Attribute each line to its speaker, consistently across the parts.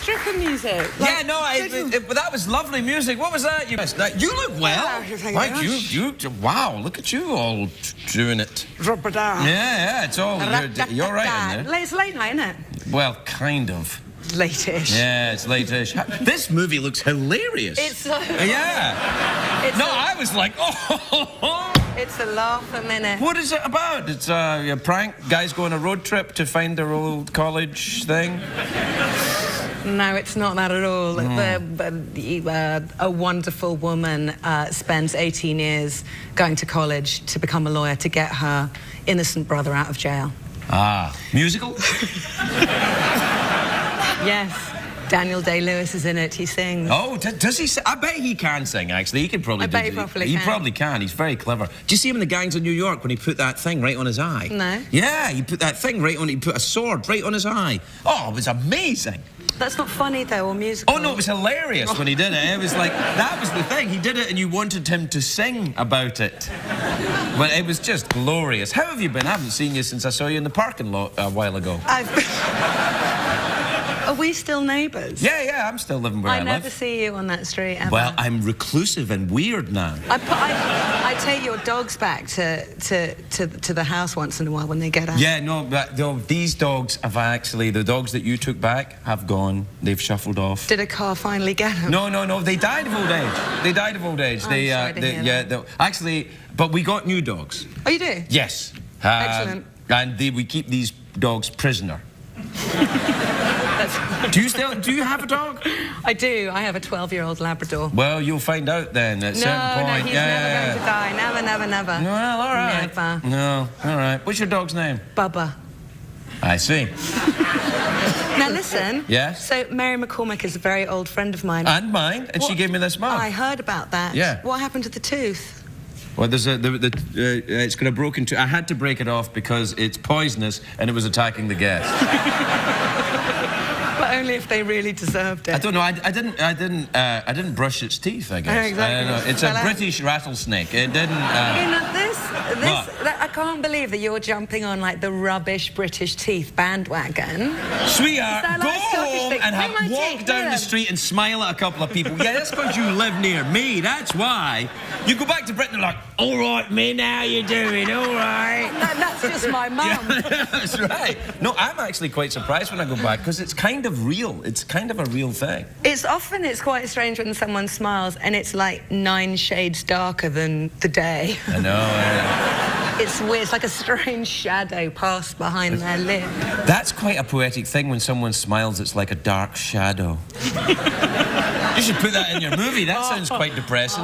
Speaker 1: stripper music.
Speaker 2: Yeah, no, but that was lovely music. What was that? You look well. Like you, wow, look at you all doing it.
Speaker 1: Drop it down.
Speaker 2: Yeah, it's all, you're all right in there.
Speaker 1: It's late night, isn't it?
Speaker 2: Well, kind of.
Speaker 1: Late-ish.
Speaker 2: Yeah, it's late-ish. This movie looks hilarious.
Speaker 1: It's so...
Speaker 2: Yeah. I was like, oh.
Speaker 1: It's a laugh a minute.
Speaker 2: What is it about? It's a prank? Guys go on a road trip to find their old college thing?
Speaker 1: No, it's not that at all. A wonderful woman spends 18 years going to college to become a lawyer to get her innocent brother out of jail.
Speaker 2: Ah, musical?
Speaker 1: Yes. Daniel Day-Lewis is in it. He sings.
Speaker 2: Oh, does he sing? I bet he can sing, actually. He could probably
Speaker 1: I bet he probably can.
Speaker 2: He probably can. He's very clever. Do you see him in The Gangs of New York when he put that thing right on his eye?
Speaker 1: No.
Speaker 2: Yeah, he put that thing right on... He put a sword right on his eye. Oh, it was amazing.
Speaker 1: That's not funny, though, or musical.
Speaker 2: Oh, no, it was hilarious when he did it. It was like, that was the thing. He did it and you wanted him to sing about it. But it was just glorious. How have you been? I haven't seen you since I saw you in the parking lot a while ago.
Speaker 1: Are we still neighbours?
Speaker 2: Yeah, I'm still living where I live.
Speaker 1: I never see you on that street, ever.
Speaker 2: Well, I'm reclusive and weird now.
Speaker 1: I take your dogs back to the house once in a while when they get out.
Speaker 2: Yeah, no, these dogs have actually... The dogs that you took back have gone. They've shuffled off.
Speaker 1: Did a car finally get them?
Speaker 2: No, they died of old age. They died of old age. Actually, but we got new dogs.
Speaker 1: Oh, you do?
Speaker 2: Yes.
Speaker 1: Excellent.
Speaker 2: And we keep these dogs prisoner. Do you have a dog?
Speaker 1: I do. I have a 12-year-old Labrador.
Speaker 2: Well, you'll find out then at a certain point.
Speaker 1: No, he's never going to die. Never.
Speaker 2: Well, all right.
Speaker 1: Never.
Speaker 2: No, all right. What's your dog's name?
Speaker 1: Bubba.
Speaker 2: I see.
Speaker 1: Now listen.
Speaker 2: Yes?
Speaker 1: So Mary McCormick is a very old friend of mine.
Speaker 2: And mine, and she gave me this mug.
Speaker 1: I heard about that.
Speaker 2: Yeah.
Speaker 1: What happened to the tooth?
Speaker 2: Well, there's it's got a broken tooth. I had to break it off because it's poisonous and it was attacking the guests.
Speaker 1: But only if they really deserved it.
Speaker 2: I don't know. I didn't brush its teeth, I guess.
Speaker 1: Exactly.
Speaker 2: I don't know. It's a British rattlesnake. It didn't...
Speaker 1: You know, I can't believe that you're jumping on, like, the rubbish British teeth bandwagon.
Speaker 2: Sweetheart, go home and walk down the street and smile at a couple of people. Yeah, that's because you live near me. That's why. You go back to Britain and like, all right, Min, how you doing? All right.
Speaker 1: That's just my mum.
Speaker 2: Yeah, that's right. No, I'm actually quite surprised when I go back because it's kind of real. It's kind of a real thing.
Speaker 1: It's quite strange when someone smiles and it's like 9 shades darker than the day.
Speaker 2: I know.
Speaker 1: It's weird. It's like a strange shadow passed behind their lip.
Speaker 2: That's quite a poetic thing when someone smiles. It's like a dark shadow. You should put that in your movie. That sounds quite depressing.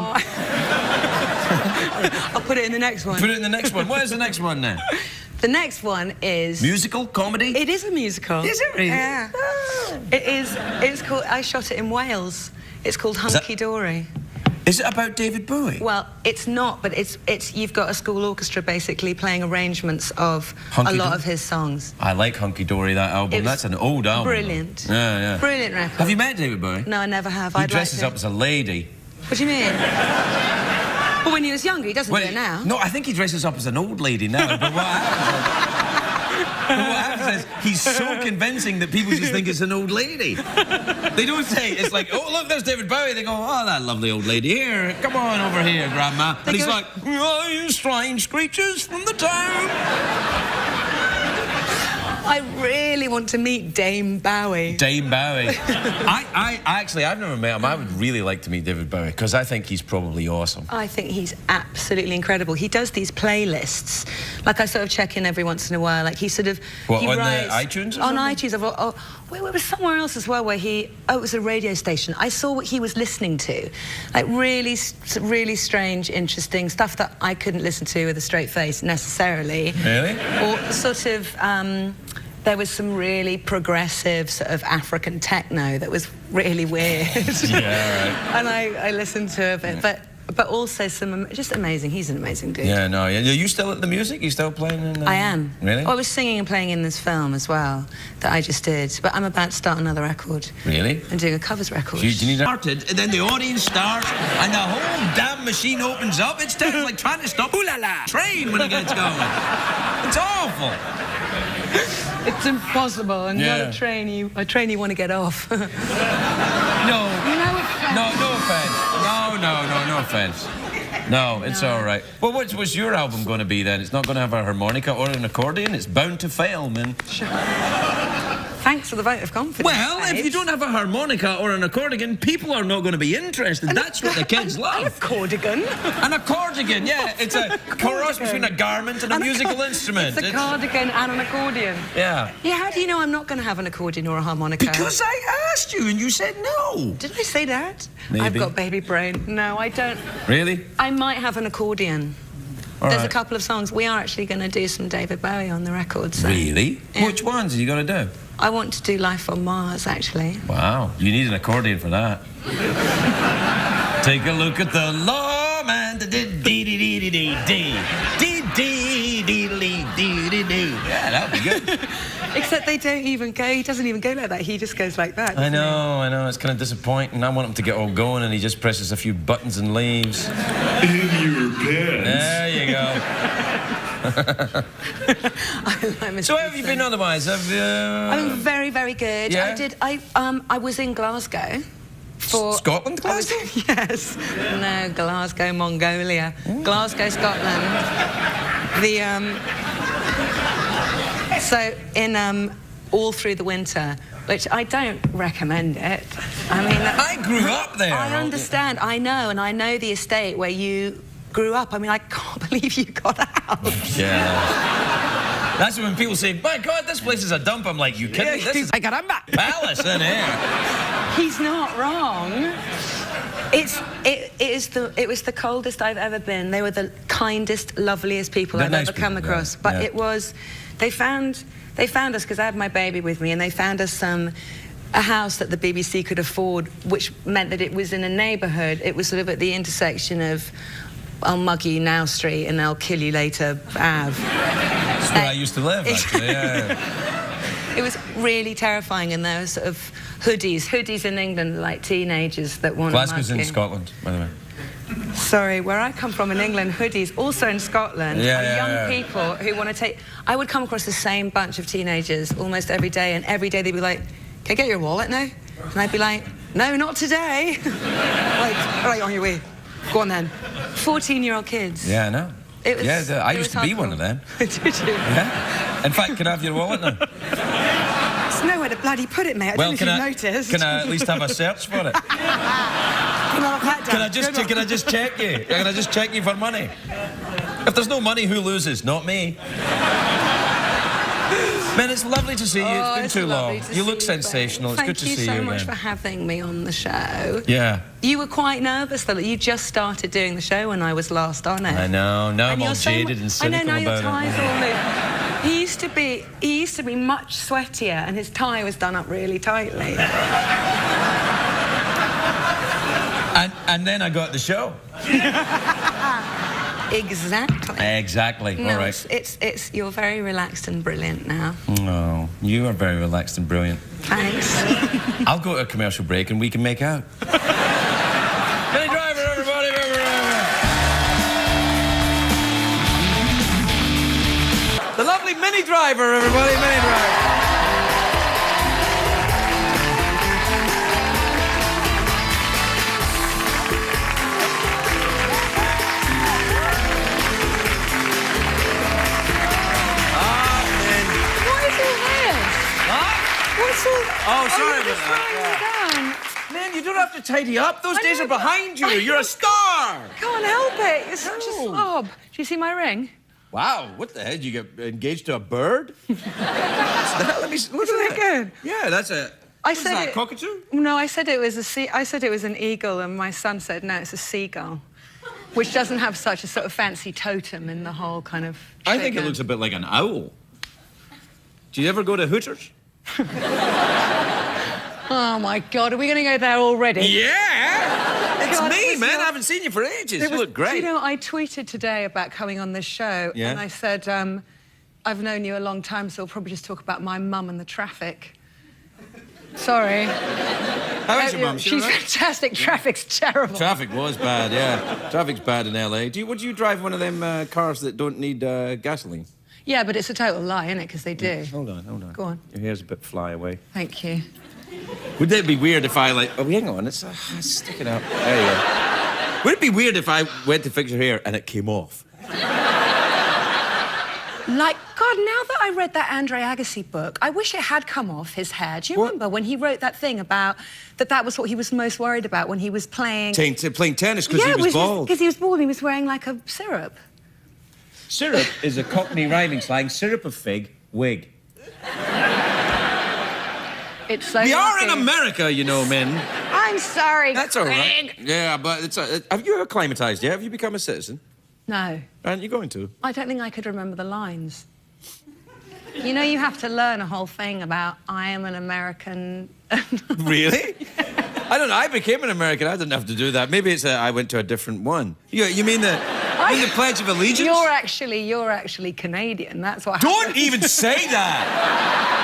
Speaker 1: I'll put it in the next one.
Speaker 2: Put it in the next one. What is the next one then?
Speaker 1: The next one is...
Speaker 2: Musical? Comedy?
Speaker 1: It is a musical.
Speaker 2: Is it really?
Speaker 1: Yeah. It is. It's called... I shot it in Wales. It's called Hunky Dory.
Speaker 2: Is it about David Bowie?
Speaker 1: Well, it's not, but it's you've got a school orchestra basically playing arrangements of a lot of his songs.
Speaker 2: I like Hunky Dory, that album. That's an old album.
Speaker 1: Brilliant.
Speaker 2: Yeah.
Speaker 1: Brilliant record.
Speaker 2: Have you met David Bowie?
Speaker 1: No, I never have.
Speaker 2: He dresses up as a lady.
Speaker 1: What do you mean? Well, when he was younger, he doesn't do it now.
Speaker 2: No, I think he dresses up as an old lady now, but what happens is he's so convincing that people just think it's an old lady. They don't say, it's like, oh, look, there's David Bowie. They go, oh, that lovely old lady. Here, come on over here, Grandma. And he's like, oh, you strange creatures from the town.
Speaker 1: I really want to meet Dame Bowie.
Speaker 2: Dame Bowie. I've never met him. I would really like to meet David Bowie because I think he's probably awesome.
Speaker 1: I think he's absolutely incredible. He does these playlists. Like, I sort of check in every once in a while. Like, he sort of...
Speaker 2: What,
Speaker 1: he
Speaker 2: on
Speaker 1: writes,
Speaker 2: the iTunes or
Speaker 1: on
Speaker 2: something?
Speaker 1: iTunes. It was somewhere else as well where he... Oh, it was a radio station. I saw what he was listening to. Like, really strange, interesting stuff that I couldn't listen to with a straight face, necessarily.
Speaker 2: Really?
Speaker 1: Or sort of... there was some really progressive sort of African techno that was really weird.
Speaker 2: Yeah, right.
Speaker 1: And I listened to a bit, but also some just amazing. He's an amazing dude.
Speaker 2: Yeah, no. Are you still at the music? You still playing in the...
Speaker 1: I am.
Speaker 2: Really?
Speaker 1: Oh, I was singing and playing in this film as well that I just did. But I'm about to start another record.
Speaker 2: Really?
Speaker 1: I'm doing a covers record.
Speaker 2: Do you need started, and then the audience starts, and the whole damn machine opens up. It's like trying to stop ooh la la train when it gets going. It's awful.
Speaker 1: It's impossible, and not a train you want to get off.
Speaker 2: No. No offense. No offense. No, it's all right. Well, what's your album going to be then? It's not going to have a harmonica or an accordion. It's bound to fail, man.
Speaker 1: Sure. Thanks for the vote of confidence.
Speaker 2: Well, if you don't have a harmonica or an accordion, people are not going to be interested. That's what the kids love.
Speaker 1: An accordion.
Speaker 2: An accordion, yeah. It's a cross between a garment and a musical instrument.
Speaker 1: It's a cardigan and an accordion.
Speaker 2: Yeah.
Speaker 1: Yeah, how do you know I'm not going to have an accordion or a harmonica?
Speaker 2: Because I asked you and you said no.
Speaker 1: Did I say that?
Speaker 2: Maybe.
Speaker 1: I've got baby brain. No, I don't.
Speaker 2: Really?
Speaker 1: I might have an accordion. There's a couple of songs. We are actually going to do some David Bowie on the record. So.
Speaker 2: Really? Yeah. Which ones are you going to do?
Speaker 1: I want to do Life on Mars, actually.
Speaker 2: Wow. You need an accordion for that. Take a look at the law, man. Yeah, that'd be good.
Speaker 1: Except they don't even go. He doesn't even go like that. He just goes like that.
Speaker 2: I know. It's kind of disappointing. I want him to get all going, and he just presses a few buttons and leaves.
Speaker 3: In your pants.
Speaker 2: There you go. So how have you been otherwise?
Speaker 1: I've been very, very good.
Speaker 2: Yeah?
Speaker 1: I was in Glasgow. For
Speaker 2: Scotland, Glasgow?
Speaker 1: Yes. No, Glasgow, Mongolia. Glasgow, Scotland. So in all through the winter, which I don't recommend it. I mean,
Speaker 2: I grew up there.
Speaker 1: I understand. I know, and I know the estate where you grew up. I mean, I can't believe you got out.
Speaker 2: Yeah. That's when people say, "My God, this place is a dump." I'm like, "You kidding?
Speaker 1: Yeah,
Speaker 2: This is a palace in here."
Speaker 1: He's not wrong. It was the coldest I've ever been. They were the kindest, loveliest people I've ever come across. But it was, they found us because I had my baby with me, and they found us a house that the BBC could afford, which meant that it was in a neighbourhood. It was sort of at the intersection of I'll mug you now Street and I'll kill you later Ave.
Speaker 2: That's where I used to live, actually. Yeah.
Speaker 1: It was really terrifying, and there were sort of hoodies in England, like teenagers that want to mug you.
Speaker 2: Glasgow's in Scotland, by the way.
Speaker 1: Sorry, where I come from in England, hoodies, also in Scotland, are young people who want to take... I would come across the same bunch of teenagers almost every day, and every day they'd be like, "Can I get your wallet now?" And I'd be like, "No, not today." Like, all right, on your way. Go on then. 14-year-old kids.
Speaker 2: Yeah, I know. I used to be one of them.
Speaker 1: Did you?
Speaker 2: Yeah. In fact, can I have your wallet now?
Speaker 1: There's nowhere to bloody put it, mate. I don't know if you noticed.
Speaker 2: Can I at least have a search for it? Can I just check you? Can I just check you for money? If there's no money, who loses? Not me. Man, it's lovely to see you. It's been too long. You look sensational. It's good to see you again.
Speaker 1: Thank you so much for having me on the show.
Speaker 2: Yeah.
Speaker 1: You were quite nervous, though. You just started doing the show when I was last on it.
Speaker 2: I know. Now I'm all jaded and cynical about it.
Speaker 1: I know, now your tie's all loose. He used to be much sweatier, and his tie was done up really tightly.
Speaker 2: And then I got the show. Exactly.
Speaker 1: No,
Speaker 2: all right.
Speaker 1: It's you're very relaxed and brilliant now.
Speaker 2: No, you are very relaxed and brilliant.
Speaker 1: Thanks.
Speaker 2: I'll go to a commercial break and we can make out. Minnie Driver, everybody! The lovely Minnie Driver, everybody! Minnie Driver. Oh, sorry about that. Man, you don't have to tidy up. Those days are behind you. You're a star.
Speaker 1: Can't help it. You're such a slob. Do you see my ring?
Speaker 2: Wow, what the hell? Did you get engaged to a bird? Let me look at that.
Speaker 1: Good.
Speaker 2: Yeah, that's a...
Speaker 1: I said
Speaker 2: a cockatoo?
Speaker 1: No, I said it was I said it was an eagle, and my son said, no, it's a seagull, which doesn't have such a sort of fancy totem in the whole kind of...
Speaker 2: I think it looks a bit like an owl. Do you ever go to Hooters?
Speaker 1: Oh, my God, are we going to go there already?
Speaker 2: Yeah! It's me, man. I haven't seen you for ages. You look great.
Speaker 1: You know, I tweeted today about coming on this show, and I said, I've known you a long time, so I'll probably just talk about my mum and the traffic. Sorry.
Speaker 2: How is your mum?
Speaker 1: She's fantastic. Traffic's terrible.
Speaker 2: Traffic was bad, yeah. Traffic's bad in LA. Would you drive one of them cars that don't need gasoline?
Speaker 1: Yeah, but it's a total lie, isn't it? Because they do.
Speaker 2: Hold on.
Speaker 1: Go on.
Speaker 2: Your hair's a bit fly away.
Speaker 1: Thank you.
Speaker 2: Would it be weird if I, like... Oh, hang on, it's sticking out. There you go. Would it be weird if I went to fix your hair and it came off?
Speaker 1: Like, God, now that I read that Andre Agassi book, I wish it had come off his hair. Do you remember when he wrote that thing about that was what he was most worried about when he was playing...
Speaker 2: Playing tennis because he was bald.
Speaker 1: Because he was bald and he was wearing, like, a syrup.
Speaker 2: Syrup is a Cockney rhyming slang. Syrup of fig, wig.
Speaker 1: It's so
Speaker 2: We are in
Speaker 1: lucky.
Speaker 2: America, you know, men.
Speaker 1: I'm sorry,
Speaker 2: That's all right.
Speaker 1: Craig.
Speaker 2: Yeah, but it's... have you acclimatised yet? Have you become a citizen?
Speaker 1: No.
Speaker 2: Aren't you going to?
Speaker 1: I don't think I could remember the lines. You know, you have to learn a whole thing about I am an American...
Speaker 2: Really? I don't know. I became an American. I didn't have to do that. Maybe it's I went to a different one. You mean the Pledge of Allegiance?
Speaker 1: You're actually Canadian. That's what
Speaker 2: Don't
Speaker 1: happened.
Speaker 2: even say that!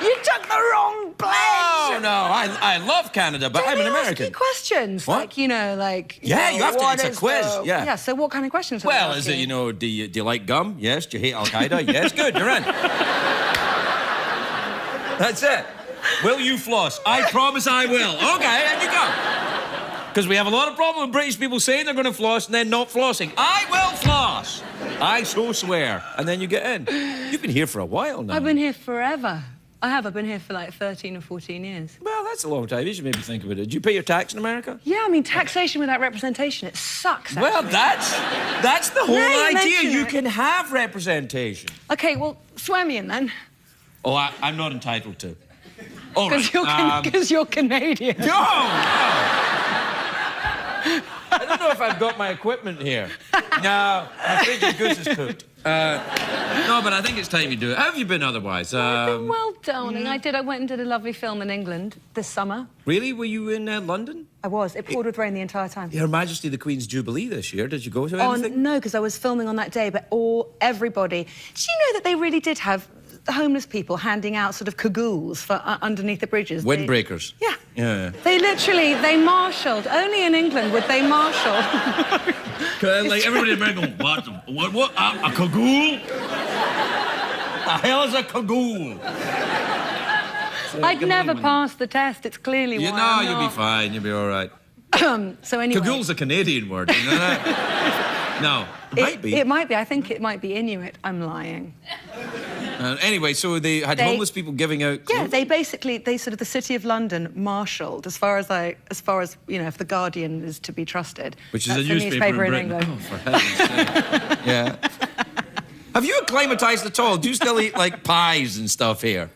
Speaker 1: You took the wrong pledge!
Speaker 2: Oh, no. I love Canada, but I'm an American.
Speaker 1: Ask you questions.
Speaker 2: What?
Speaker 1: Like, you know,
Speaker 2: Yeah, you have to.
Speaker 1: what
Speaker 2: It's a
Speaker 1: is
Speaker 2: quiz,
Speaker 1: the-
Speaker 2: yeah.
Speaker 1: Yeah, so what kind of questions are
Speaker 2: Well,
Speaker 1: they
Speaker 2: is it,
Speaker 1: asking?
Speaker 2: you know, do you like gum? Yes. Do you hate Al-Qaeda? Yes. Good, you're in. That's it. Will you floss? I promise I will. Okay, and you go. Because we have a lot of problem with British people saying they're going to floss and then not flossing. I will floss. I so swear. And then you get in. You've been here for a while now.
Speaker 1: I've been here forever. I have. I've been here for like 13 or 14 years.
Speaker 2: Well, that's a long time. You should maybe think about it. Do you pay your tax in America?
Speaker 1: Yeah, I mean, taxation without representation, it sucks, actually.
Speaker 2: Well, that's the whole
Speaker 1: Now you
Speaker 2: idea.
Speaker 1: mention
Speaker 2: You
Speaker 1: it.
Speaker 2: can have representation.
Speaker 1: OK, well, swear me in, then.
Speaker 2: Oh, I'm not entitled to. All right.
Speaker 1: Because you're Canadian.
Speaker 2: No! I don't know if I've got my equipment here. No, I think the goose is cooked. No, but I think it's time you do it. How have you been otherwise?
Speaker 1: I've been well, darling. I went and did a lovely film in England this summer.
Speaker 2: Really? Were you in London?
Speaker 1: I was. It poured with rain the entire time.
Speaker 2: Her Majesty the Queen's Jubilee this year. Did you go to anything?
Speaker 1: No, because I was filming on that day, but everybody... Did you know that they really did have homeless people handing out sort of cagoules for underneath the bridges?
Speaker 2: Windbreakers.
Speaker 1: Yeah.
Speaker 2: Yeah.
Speaker 1: They marshalled. Only in England would they marshal.
Speaker 2: Like everybody in America going, what? A cagoule? The hell is a cagoule?
Speaker 1: I'd never passed the test. It's clearly why I'm
Speaker 2: you'll
Speaker 1: not.
Speaker 2: be fine. You'll be all right.
Speaker 1: So anyway...
Speaker 2: Cagoule's a Canadian word, you know that? No, it might be.
Speaker 1: It might be. I think it might be Inuit. I'm lying.
Speaker 2: Anyway, so they had homeless people giving out...
Speaker 1: Yeah, they sort of, the City of London marshalled, as far as, you know, if The Guardian is to be trusted.
Speaker 2: Which is
Speaker 1: That's
Speaker 2: a newspaper
Speaker 1: in
Speaker 2: Britain.
Speaker 1: England.
Speaker 2: Oh, for heaven's sake. Yeah. Have you acclimatised at all? Do you still eat, like, pies and stuff here?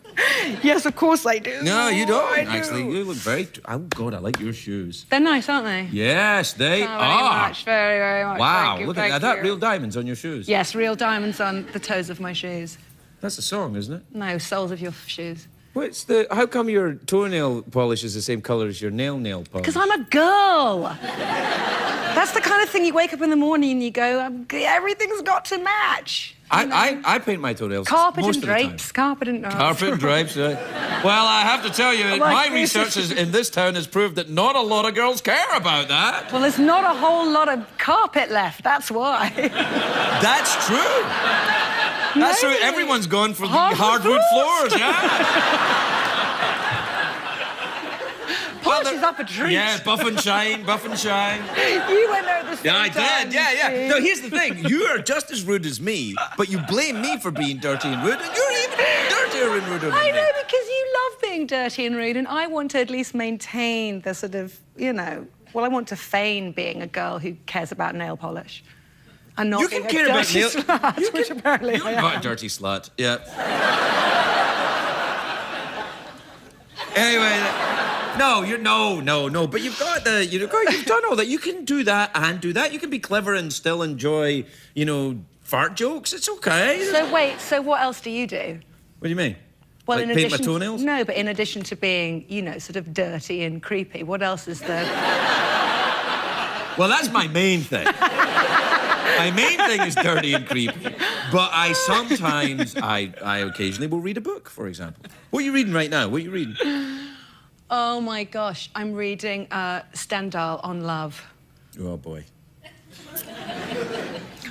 Speaker 1: Yes, of course I do.
Speaker 2: No, you don't,
Speaker 1: I do.
Speaker 2: actually. You look very... Oh, God, I like your shoes.
Speaker 1: They're nice, aren't they?
Speaker 2: Yes, they
Speaker 1: Very
Speaker 2: are.
Speaker 1: much, very, very much.
Speaker 2: Wow,
Speaker 1: Thank you,
Speaker 2: look
Speaker 1: thank
Speaker 2: at that.
Speaker 1: you.
Speaker 2: Real diamonds on your shoes.
Speaker 1: Yes, real diamonds on the toes of my shoes.
Speaker 2: That's a song, isn't it?
Speaker 1: No, soles of your shoes.
Speaker 2: How come your toenail polish is the same colour as your nail polish?
Speaker 1: Because I'm a girl. That's the kind of thing you wake up in the morning and you go, everything's got to match.
Speaker 2: I paint my toenails
Speaker 1: Carpet
Speaker 2: most
Speaker 1: and
Speaker 2: of the time.
Speaker 1: drapes, carpet and drapes.
Speaker 2: Carpet and drapes, right. Well, I have to tell you,
Speaker 1: Like
Speaker 2: my
Speaker 1: this.
Speaker 2: research in this town has proved that not a lot of girls care about that.
Speaker 1: Well, there's not a whole lot of carpet left, that's why.
Speaker 2: That's true. That's true. Everyone's gone for the hardwood floors, yeah.
Speaker 1: Polish is up a treat.
Speaker 2: Yeah, buff and shine, buff and shine.
Speaker 1: You went there at the same
Speaker 2: Yeah, I
Speaker 1: time,
Speaker 2: did. Yeah.
Speaker 1: you
Speaker 2: No,
Speaker 1: see.
Speaker 2: here's the thing. You are just as rude as me, but you blame me for being dirty and rude, and you're even dirtier and ruder than
Speaker 1: I
Speaker 2: me.
Speaker 1: know, because you love being dirty and rude, and I want to at least maintain the sort of, you know... Well, I want to feign being a girl who cares about nail polish. And not
Speaker 2: You
Speaker 1: being
Speaker 2: can
Speaker 1: a
Speaker 2: care about
Speaker 1: dirty
Speaker 2: nail...
Speaker 1: slut, which apparently I
Speaker 2: You're
Speaker 1: am.
Speaker 2: not a dirty slut. Yeah. Anyway... No, no. But you've got you've done all that. You can do that and do that. You can be clever and still enjoy, fart jokes. It's okay.
Speaker 1: So wait, so what else do you do?
Speaker 2: What do you mean?
Speaker 1: Well,
Speaker 2: like
Speaker 1: in
Speaker 2: paint
Speaker 1: addition,
Speaker 2: my toenails?
Speaker 1: No, but in addition to being, sort of dirty and creepy, what else is there?
Speaker 2: Well, that's my main thing. My main thing is dirty and creepy. But I occasionally will read a book, for example. What are you reading right now? What are you reading?
Speaker 1: Oh my gosh, I'm reading Stendhal on love.
Speaker 2: Oh boy.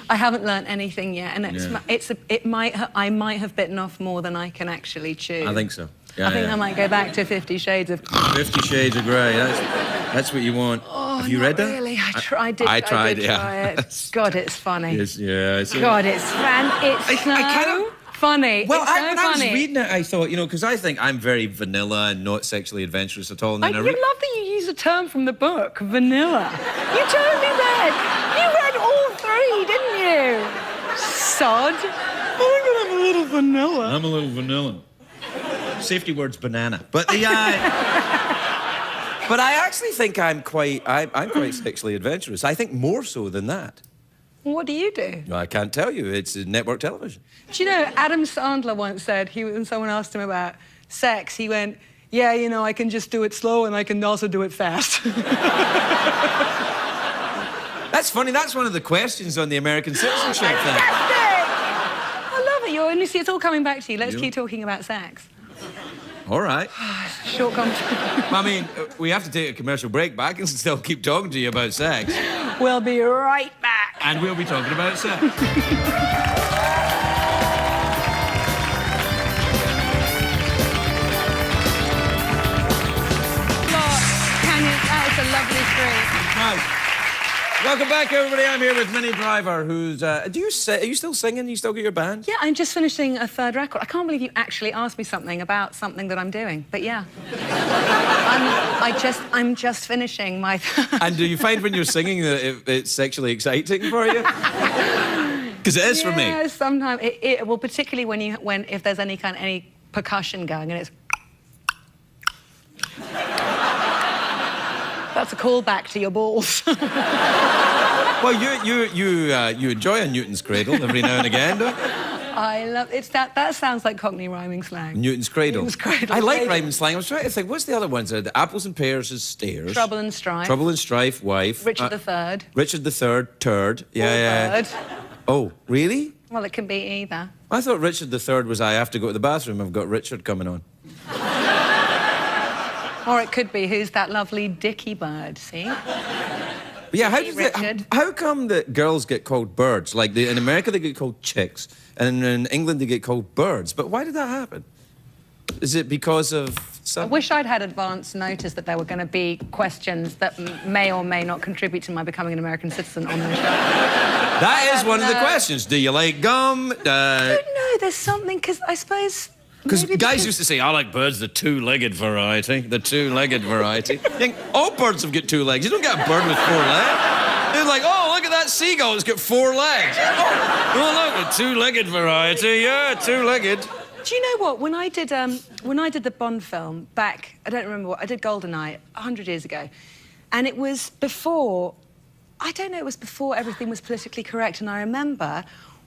Speaker 1: I haven't learnt anything yet, and I might have bitten off more than I can actually chew.
Speaker 2: I think so. Yeah,
Speaker 1: I think I might go back to 50 Shades of...
Speaker 2: 50 Shades of Grey. That's what you want.
Speaker 1: Oh,
Speaker 2: have you read that?
Speaker 1: Really, I tried.
Speaker 2: I tried,
Speaker 1: did try it. God, it's funny.
Speaker 2: Yes, yeah.
Speaker 1: God, it's so funny.
Speaker 2: Well,
Speaker 1: it's so
Speaker 2: when I was
Speaker 1: funny.
Speaker 2: reading it, I thought, because I think I'm very vanilla and not sexually adventurous at all. And then
Speaker 1: You love that you use a term from the book, vanilla. You totally read. You read all three, didn't you? Sod. I'm a little vanilla.
Speaker 2: I'm a little vanilla. Safety word's banana. But the but I actually think I'm quite sexually adventurous. I think more so than that.
Speaker 1: What do you do?
Speaker 2: No, I can't tell you. It's network television.
Speaker 1: Do you know, Adam Sandler once said, when someone asked him about sex, he went, yeah, I can just do it slow and I can also do it fast.
Speaker 2: That's funny. That's one of the questions on the American citizenship thing.
Speaker 1: Fantastic! I love it. You see, it's all coming back to you. Let's keep talking about sex.
Speaker 2: All right.
Speaker 1: Short conversation.
Speaker 2: I mean, we have to take a commercial break, but I can still keep talking to you about sex.
Speaker 1: We'll be right back.
Speaker 2: And we'll be talking about sex.
Speaker 1: That is a lovely street.
Speaker 2: Nice. Welcome back, everybody. I'm here with Minnie Driver, who's... are you still singing? You still got your band?
Speaker 1: Yeah, I'm just finishing a third record. I can't believe you actually asked me something about something that I'm doing, but yeah. I'm just finishing my...
Speaker 2: And do you find when you're singing that it's sexually exciting for you? Because it is for me.
Speaker 1: Yeah, sometimes. Well, particularly if there's any percussion going and it's... That's a callback to your balls.
Speaker 2: Well, you enjoy a Newton's cradle every now and again, don't you?
Speaker 1: I love it. That sounds like Cockney rhyming slang.
Speaker 2: Newton's cradle.
Speaker 1: Newton's cradle.
Speaker 2: I like rhyming slang. I was trying to think, what's the other ones? The apples and pears is stairs.
Speaker 1: Trouble and strife.
Speaker 2: Trouble and strife, wife.
Speaker 1: Richard III.
Speaker 2: Richard III, turd. Yeah.
Speaker 1: Bird.
Speaker 2: Oh, really?
Speaker 1: Well, it can be either.
Speaker 2: I thought Richard III was I have to go to the bathroom. I've got Richard coming on.
Speaker 1: Or it could be, who's that lovely Dicky bird, see?
Speaker 2: But yeah,
Speaker 1: Richard.
Speaker 2: how come that girls get called birds? Like, in America, they get called chicks, and in England, they get called birds. But why did that happen? Is it because of some...
Speaker 1: I wish I'd had advance notice that there were going to be questions that may or may not contribute to my becoming an American citizen on the show.
Speaker 2: That is one of the questions. Do you like gum?
Speaker 1: I don't know, there's something, because I suppose...
Speaker 2: Because guys used to say, I like birds, the two-legged variety. The two-legged variety. You think, all birds have got two legs. You don't get a bird with 4 legs. They're like, oh, look at that seagull, it's got 4 legs. Oh, look, the two-legged variety. Yeah, two-legged.
Speaker 1: Do you know what? When I did the Bond film back, I don't remember what, I did GoldenEye 100 years ago. And it was before, I don't know, it was before everything was politically correct. And I remember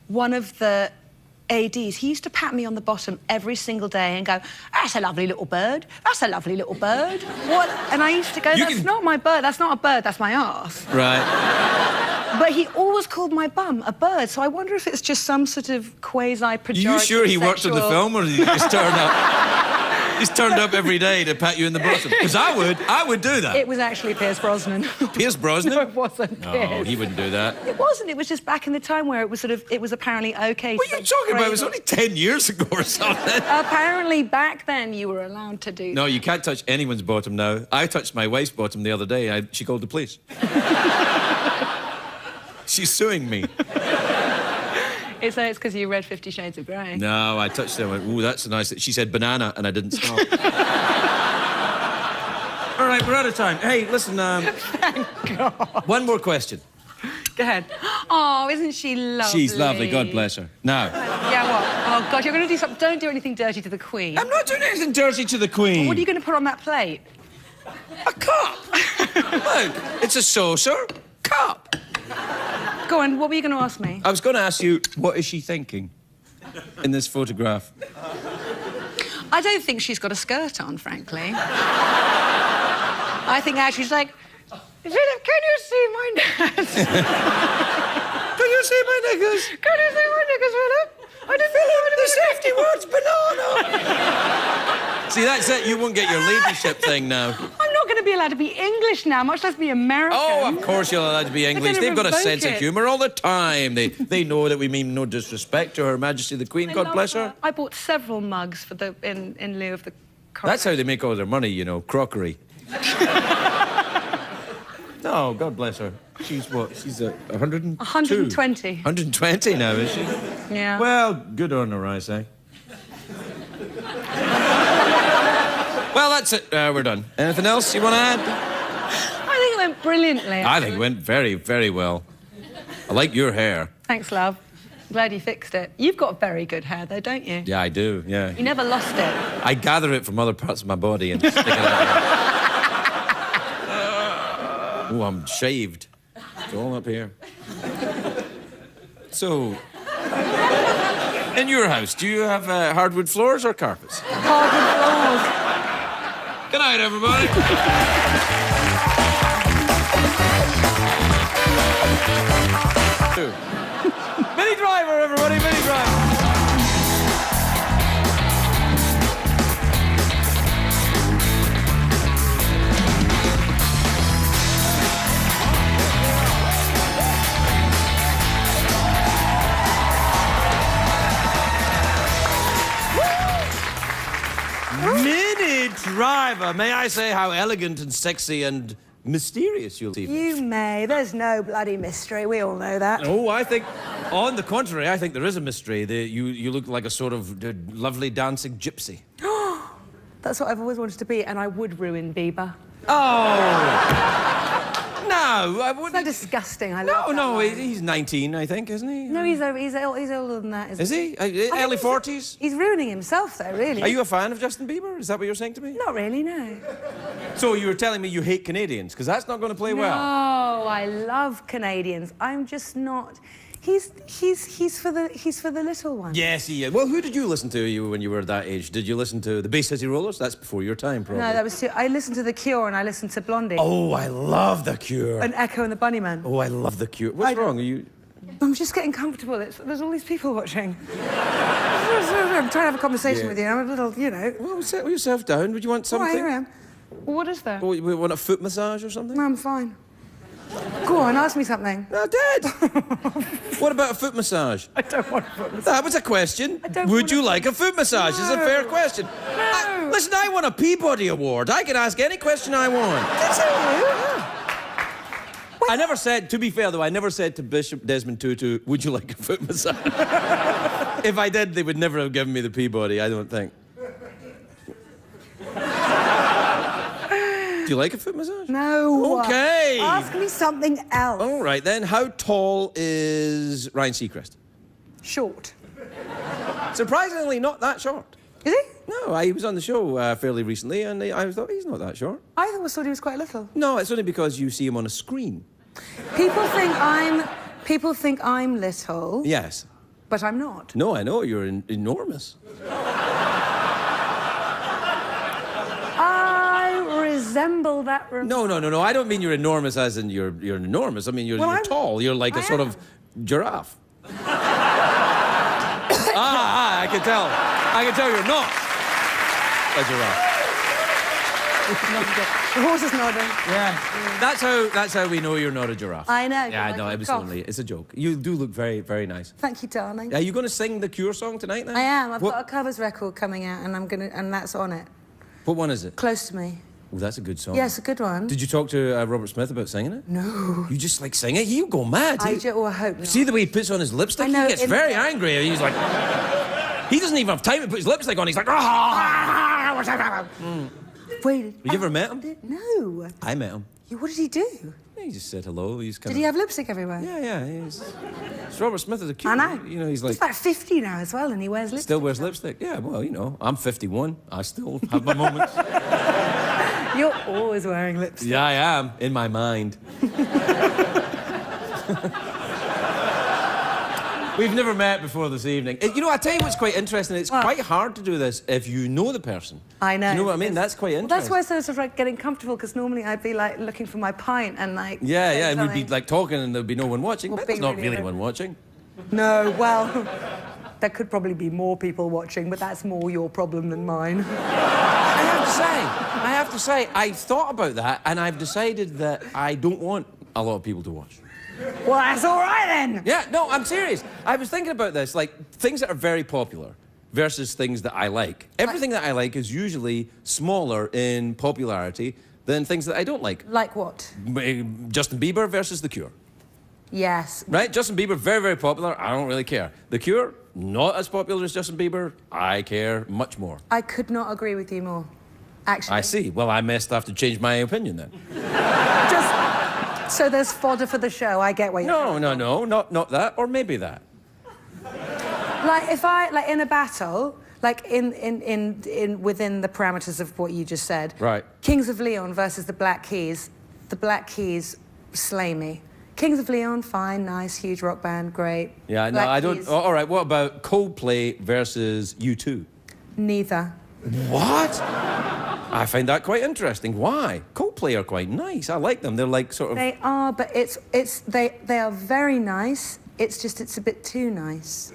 Speaker 1: one of the ADs, he used to pat me on the bottom every single day and go, that's a lovely little bird. That's a lovely little bird. What? And I used to go, not my bird. That's not a bird. That's my arse.
Speaker 2: Right.
Speaker 1: But he always called my bum a bird, so I wonder if it's just some sort of quasi-pejorative.
Speaker 2: Are you sure he worked on the film, or did he just turn up? He's turned up every day to pat you in the bottom. Because I would do that.
Speaker 1: It was actually Pierce Brosnan.
Speaker 2: Pierce Brosnan?
Speaker 1: No, it wasn't.
Speaker 2: No, he wouldn't do that.
Speaker 1: It wasn't. It was just back in the time where it was apparently okay.
Speaker 2: What are you talking about? It was only 10 years ago or something.
Speaker 1: Apparently, back then you were allowed to do.
Speaker 2: No, you can't touch anyone's bottom now. I touched my wife's bottom the other day. She called the police. She's suing me.
Speaker 1: It's because you read 50 Shades of Grey.
Speaker 2: No, I touched her and went, ooh, that's a nice... She said banana, and I didn't stop. All right, we're out of time. Hey, listen,
Speaker 1: Thank God.
Speaker 2: one more question.
Speaker 1: Go ahead. Oh, isn't she lovely?
Speaker 2: She's lovely, God bless her. Now...
Speaker 1: Yeah, what? Oh, God, you're going to do something... Don't do anything dirty to the Queen.
Speaker 2: I'm not doing anything dirty to the Queen.
Speaker 1: What are you going to put on that plate?
Speaker 2: A cup. Look, it's a saucer cup.
Speaker 1: Go on, what were you going to ask me?
Speaker 2: I was going to ask you, what is she thinking in this photograph?
Speaker 1: I don't think she's got a skirt on, frankly. I think actually she's like, Philip, can you see my knickers?
Speaker 2: Can you see my knickers?
Speaker 1: Can you see my knickers, Philip? I didn't Philip,
Speaker 2: the safety word's banana. See, that's it. You won't get your leadership thing now.
Speaker 1: I'm not going going to be allowed to be English now, much less be American.
Speaker 2: Oh, of course you're allowed to be English.
Speaker 1: gonna
Speaker 2: They've got a
Speaker 1: revoke
Speaker 2: sense of
Speaker 1: it.
Speaker 2: humour all the time. They know that we mean no disrespect to Her Majesty the Queen.
Speaker 1: I
Speaker 2: God
Speaker 1: love
Speaker 2: bless her.
Speaker 1: I bought several mugs for the in lieu of the.
Speaker 2: That's how they make all their money, you know, crockery. No, God bless her. She's what? She's 102?
Speaker 1: 120.
Speaker 2: 120 now, is she?
Speaker 1: Yeah.
Speaker 2: Well, good on her, I say. Well, that's it. We're done. Anything else you want to add?
Speaker 1: I think it went brilliantly.
Speaker 2: I think it went very, very well. I like your hair.
Speaker 1: Thanks, love. Glad you fixed it. You've got very good hair, though, don't you?
Speaker 2: Yeah, I do, yeah.
Speaker 1: You never lost it.
Speaker 2: I gather it from other parts of my body and stick it out. Oh, I'm shaved. It's all up here. So, in your house, do you have hardwood floors or carpets?
Speaker 1: Hardwood floors.
Speaker 2: Good night, everybody. Minnie Driver, everybody, Minnie Driver. Minnie Driver, may I say how elegant and sexy and mysterious you'll be.
Speaker 4: You may. There's no bloody mystery. We all know that.
Speaker 2: Oh, I think, on the contrary, I think there is a mystery. You look like a sort of lovely dancing gypsy.
Speaker 4: That's what I've always wanted to be, and I would ruin Bieber.
Speaker 2: Oh! No, I
Speaker 4: So
Speaker 2: wouldn't.
Speaker 4: disgusting. I love
Speaker 2: No,
Speaker 4: that line.
Speaker 2: he's 19, I think, isn't he?
Speaker 4: No, he's older than that, isn't
Speaker 2: Is he?
Speaker 4: I think
Speaker 2: Early
Speaker 4: he's-
Speaker 2: 40s?
Speaker 4: He's ruining himself, though, really.
Speaker 2: Are you a fan of Justin Bieber? Is that what you're saying to me?
Speaker 4: Not really, no.
Speaker 2: So you were telling me you hate Canadians, because that's not going to play well.
Speaker 4: Oh, I love Canadians. I'm just not. He's for the little one.
Speaker 2: Yes, he is. Well, who did you listen to when you were that age? Did you listen to the Bay City Rollers? That's before your time, probably.
Speaker 4: No, that was too. I listened to The Cure and I listened to Blondie.
Speaker 2: Oh, I love The Cure.
Speaker 4: And Echo and the Bunnymen.
Speaker 2: Oh, I love The Cure. What's wrong? Are you...
Speaker 4: I'm just getting comfortable. There's all these people watching. I'm trying to have a conversation with you. I'm a little, you know.
Speaker 2: Well, settle yourself down. Would you want
Speaker 4: All
Speaker 2: something?
Speaker 4: right, here I am. Well, what is there?
Speaker 2: Oh, you want a foot massage or something?
Speaker 4: No, I'm fine. Go on, ask me something.
Speaker 2: I did. What about a foot massage?
Speaker 4: I don't want a foot massage.
Speaker 2: That was a question.
Speaker 4: I don't
Speaker 2: Would
Speaker 4: want
Speaker 2: you
Speaker 4: a
Speaker 2: like a foot massage? It's a
Speaker 4: No.
Speaker 2: fair question.
Speaker 4: No.
Speaker 2: Listen, I won a Peabody Award. I can ask any question I want.
Speaker 4: Did you?
Speaker 2: I never said, to be fair though, I never said to Bishop Desmond Tutu, would you like a foot massage? If I did, they would never have given me the Peabody, I don't think. Do you like a foot massage?
Speaker 4: No.
Speaker 2: Okay.
Speaker 4: Ask me something else.
Speaker 2: All right then, how tall is Ryan Seacrest?
Speaker 4: Short.
Speaker 2: Surprisingly not that short.
Speaker 4: Is he?
Speaker 2: No, he was on the show fairly recently and I thought he's not that short.
Speaker 4: I thought he was quite little.
Speaker 2: No, it's only because you see him on a screen.
Speaker 4: People think I'm little,
Speaker 2: Yes.
Speaker 4: but I'm not.
Speaker 2: No, I know, you're enormous.
Speaker 4: I resemble that.
Speaker 2: No, I don't mean you're enormous as in you're enormous. I mean you're
Speaker 4: Well, I'm-
Speaker 2: tall. You're like a
Speaker 4: I
Speaker 2: sort
Speaker 4: am.
Speaker 2: of giraffe. I can tell. I can tell you're not a giraffe.
Speaker 4: The horse is nodding.
Speaker 2: Yeah. That's how we know you're not a giraffe.
Speaker 4: I know.
Speaker 2: Yeah, no, it was only it's a joke. You do look very, very nice.
Speaker 4: Thank you, darling.
Speaker 2: Are you going to sing the Cure song tonight then?
Speaker 4: I am. I've
Speaker 2: What-
Speaker 4: got a covers record coming out, and that's on it.
Speaker 2: What one is it?
Speaker 4: Close to me.
Speaker 2: Oh, that's a good song.
Speaker 4: Yeah, it's a good one.
Speaker 2: Did you talk to Robert Smith about singing it?
Speaker 4: No.
Speaker 2: You just like sing it? He'll go mad.
Speaker 4: I hope not.
Speaker 2: See the way he puts on his lipstick?
Speaker 4: I know,
Speaker 2: He gets
Speaker 4: in-
Speaker 2: very angry. He's like... He doesn't even have time to put his lipstick on. He's like... "Ah!"
Speaker 4: Wait.
Speaker 2: Have you ever met him?
Speaker 4: No.
Speaker 2: I met him.
Speaker 4: What did he do?
Speaker 2: He just said hello. He's kind
Speaker 4: Did he have lipstick everywhere?
Speaker 2: Yeah. It's Robert Smith is a cute.
Speaker 4: I know.
Speaker 2: You know, he's like...
Speaker 4: He's like 50 now as well, and he wears lipstick.
Speaker 2: Still wears lipstick. Yeah, well, you know, I'm 51. I still have my moments.
Speaker 4: You're always wearing lipstick.
Speaker 2: Yeah, I am. In my mind. We've never met before this evening. You know, I tell you what's quite interesting. It's
Speaker 4: What?
Speaker 2: quite hard to do this if you know the person.
Speaker 4: I know.
Speaker 2: You know what I mean? That's quite
Speaker 4: Well,
Speaker 2: interesting.
Speaker 4: that's why I sort of like getting comfortable, because normally I'd be like looking for my pint and like.
Speaker 2: Yeah,
Speaker 4: say
Speaker 2: and we'd be
Speaker 4: something.
Speaker 2: like talking and there'd be no one watching.
Speaker 4: Well,
Speaker 2: But there's
Speaker 4: being
Speaker 2: not
Speaker 4: really
Speaker 2: really
Speaker 4: rude.
Speaker 2: one watching.
Speaker 4: No, well, there could probably be more people watching, but that's more your problem than mine. I have
Speaker 2: have to say, I thought about that, and I've decided that I don't want a lot of people to watch.
Speaker 4: Well, that's all right then.
Speaker 2: Yeah, no, I'm serious. I was thinking about this, like, things that are very popular versus things that I like. Everything that I like is usually smaller in popularity than things that I don't like.
Speaker 4: Like what?
Speaker 2: Justin Bieber versus The Cure.
Speaker 4: Yes.
Speaker 2: Right? Justin Bieber, very, very popular. I don't really care. The Cure, not as popular as Justin Bieber. I care much more.
Speaker 4: I could not agree with you more, actually.
Speaker 2: I see. Well, I must have to change my opinion then.
Speaker 4: So there's fodder for the show. I get where you're
Speaker 2: No, not that, or maybe that.
Speaker 4: Like if I in a battle, like within the parameters of what you just said.
Speaker 2: Right.
Speaker 4: Kings of Leon versus the Black Keys. The Black Keys slay me. Kings of Leon, fine, nice, huge rock band, great.
Speaker 2: Yeah, no,
Speaker 4: Black
Speaker 2: I don't.
Speaker 4: Keys,
Speaker 2: All right, what about Coldplay versus U2?
Speaker 4: Neither.
Speaker 2: What? I find that quite interesting. Why? Coldplay are quite nice. I like them. They're like sort of.
Speaker 4: They are, but they are very nice. It's a bit too nice.